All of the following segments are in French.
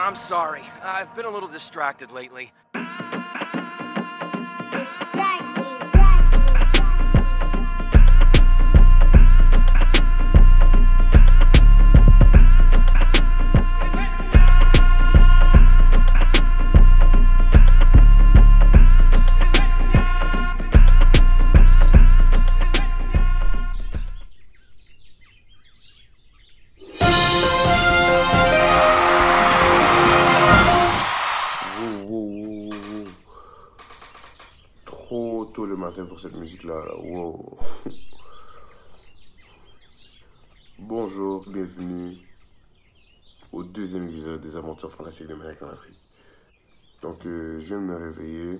I'm sorry. I've been a little distracted lately. Trop tôt le matin pour cette musique-là. Wow. Bonjour, bienvenue au deuxième épisode des Aventures Fantastiques de Melrick en Afrique. Donc, je viens de me réveiller.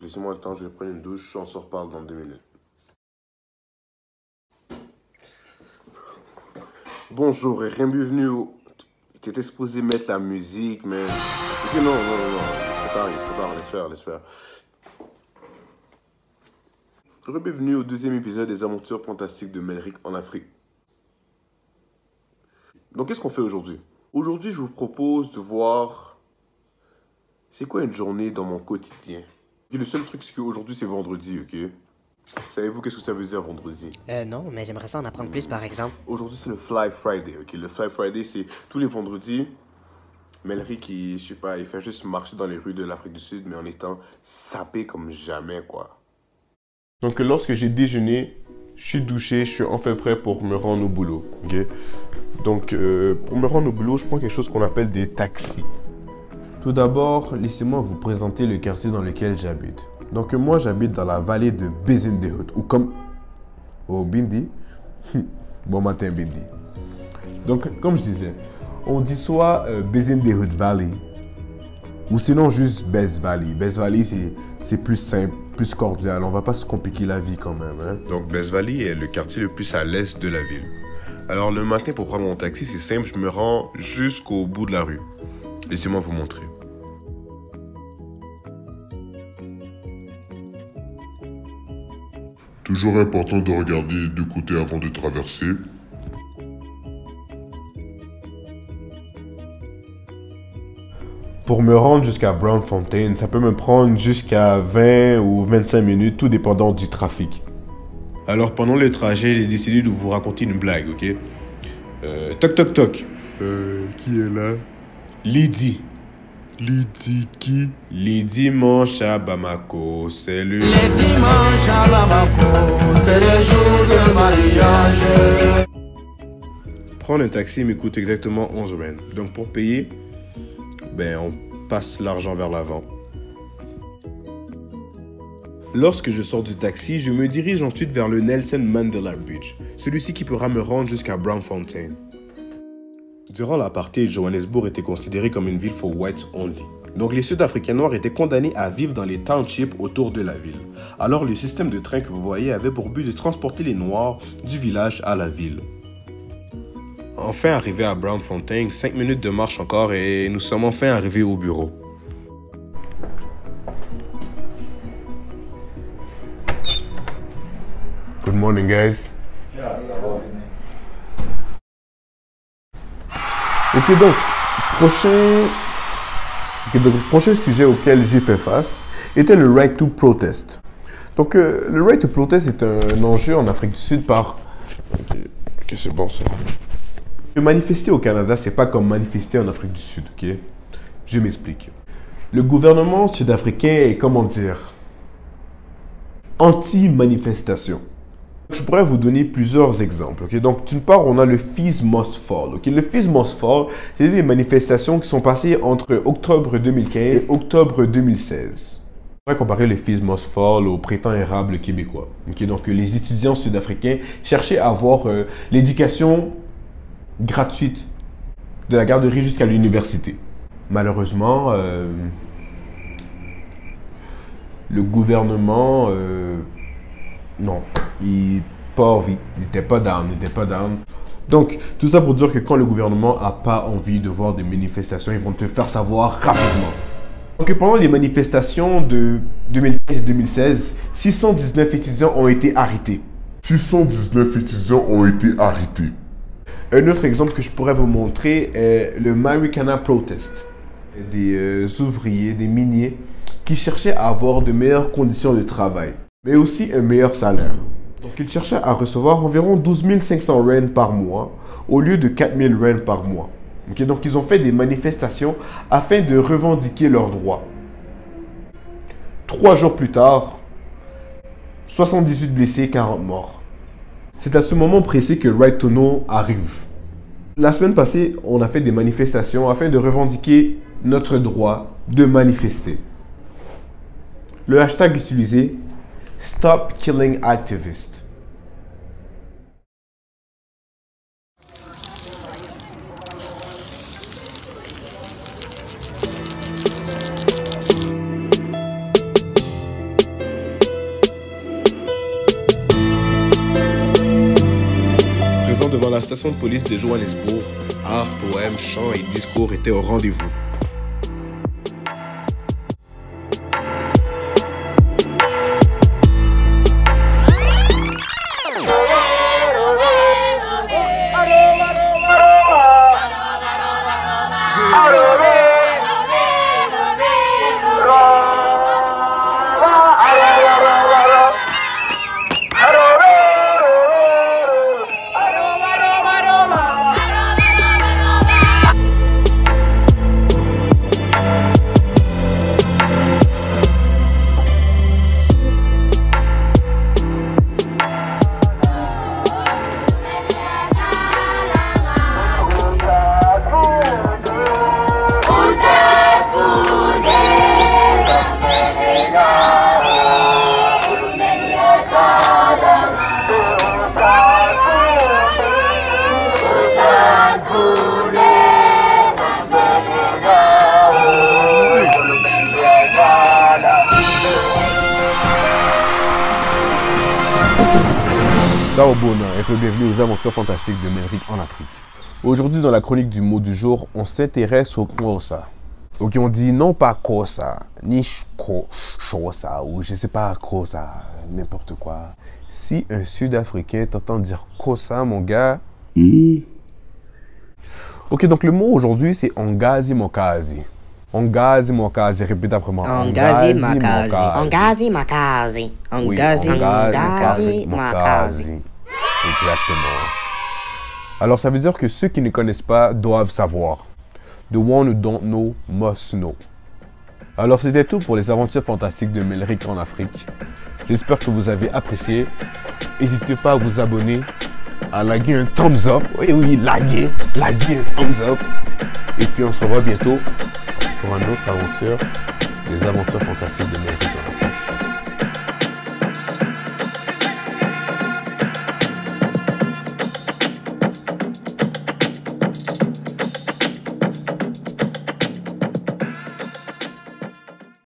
Laissez-moi le temps, je vais prendre une douche, on se reparle dans 2 minutes. Bonjour et bienvenue au... Tu étais supposé mettre la musique, mais... Ok, non. Il est trop tard, laisse faire. Bienvenue au deuxième épisode des Aventures Fantastiques de Melrick en Afrique. Donc, qu'est-ce qu'on fait aujourd'hui? Aujourd'hui, je vous propose de voir... C'est quoi une journée dans mon quotidien? Et le seul truc, c'est qu'aujourd'hui, c'est vendredi, ok? Savez-vous qu'est-ce que ça veut dire vendredi? Non, mais j'aimerais ça en apprendre plus, par exemple. Aujourd'hui, c'est le Fly Friday, ok? Le Fly Friday, c'est tous les vendredis. Melrick, je sais pas, il fait juste marcher dans les rues de l'Afrique du Sud, mais en étant sapé comme jamais, quoi. Donc, lorsque j'ai déjeuné, je suis douché, je suis enfin prêt pour me rendre au boulot, ok? Donc, pour me rendre au boulot, je prends quelque chose qu'on appelle des taxis. Tout d'abord, laissez-moi vous présenter le quartier dans lequel j'habite. Donc, moi, j'habite dans la vallée de Bezindehut, ou comme... Oh, Bindi? Bon matin, Bindi. Donc, comme je disais, on dit soit Bezindehut Valley, ou sinon juste Bez Valley. Bez Valley, c'est plus simple, plus cordial. On va pas se compliquer la vie quand même, hein? Donc, Bez Valley est le quartier le plus à l'est de la ville. Alors, le matin, pour prendre mon taxi, c'est simple, je me rends jusqu'au bout de la rue. Laissez-moi vous montrer. Toujours important de regarder les deux côtés avant de traverser. Pour me rendre jusqu'à Braamfontein, ça peut me prendre jusqu'à 20 ou 25 minutes, tout dépendant du trafic. Alors pendant le trajet, j'ai décidé de vous raconter une blague, ok? Toc toc toc. Qui est là? Lydie. Lydie qui? Les dimanches à Bamako, c'est le... Les dimanches à Bamako, c'est le jour de mariage. Prendre un taxi me coûte exactement 11 rand. Donc pour payer, on passe l'argent vers l'avant. Lorsque je sors du taxi, je me dirige ensuite vers le Nelson Mandela Bridge, celui-ci qui pourra me rendre jusqu'à Braamfontein. Durant l'apartheid, Johannesburg était considérée comme une ville for whites only. Donc les Sud-Africains noirs étaient condamnés à vivre dans les townships autour de la ville. Alors le système de train que vous voyez avait pour but de transporter les noirs du village à la ville. Enfin arrivé à Braamfontein, 5 minutes de marche encore et nous sommes enfin arrivés au bureau. Good morning, guys. Ok, donc, le prochain sujet auquel j'ai fait face était le right to protest. Donc, le right to protest est un enjeu en Afrique du Sud par... Ok, c'est bon ça. Manifester au Canada, c'est pas comme manifester en Afrique du Sud, ok? Je m'explique. Le gouvernement sud-africain est, comment dire, anti-manifestation. Je pourrais vous donner plusieurs exemples. Okay? Donc, d'une part, on a le Fees Must Fall. Okay? Le Fees Must Fall, c'est des manifestations qui sont passées entre octobre 2015 et octobre 2016. On pourrait comparer le Fees Must Fall au printemps érable québécois. Okay? Donc, les étudiants sud-africains cherchaient à avoir l'éducation gratuite de la garderie jusqu'à l'université. Malheureusement, le gouvernement... non, il n'était pas down. Donc, tout ça pour dire que quand le gouvernement n'a pas envie de voir des manifestations, ils vont te faire savoir rapidement. Donc, pendant les manifestations de 2015 et 2016, 619 étudiants ont été arrêtés. Un autre exemple que je pourrais vous montrer est le Marikana Protest. Des ouvriers, des miniers qui cherchaient à avoir de meilleures conditions de travail, mais aussi un meilleur salaire. Donc ils cherchaient à recevoir environ 12 500 rand par mois au lieu de 4 000 rand par mois. Okay, donc ils ont fait des manifestations afin de revendiquer leurs droits. 3 jours plus tard, 78 blessés, 40 morts. C'est à ce moment précis que Right to Know arrive. La semaine passée, on a fait des manifestations afin de revendiquer notre droit de manifester. Le hashtag utilisé, Stop Killing Activists. Présent devant la station de police de Johannesburg, art, poèmes, chants et discours étaient au rendez-vous. Ciao Bona et bienvenue aux aventures fantastiques de Melrick en Afrique. Aujourd'hui dans la chronique du mot du jour, on s'intéresse au Xhosa. Ok, on dit non pas Xhosa, ni Xhosa ou je sais pas Xhosa, n'importe quoi. Si un Sud-Africain t'entend dire Xhosa, mon gars... Ok, donc le mot aujourd'hui c'est Ongazi Mokazi. Ongazi Mokazi, répète après moi. Ongazi Makazi. Ongazi Makazi. Ongazi Makazi. Exactement. Alors ça veut dire que ceux qui ne connaissent pas doivent savoir. The one who don't know must know. Alors c'était tout pour les aventures fantastiques de Melrick en Afrique. J'espère que vous avez apprécié. N'hésitez pas à vous abonner, à liker un thumbs up. Oui, liker un thumbs up. Et puis on se revoit bientôt pour une autre aventure, les aventures fantastiques de Melrick.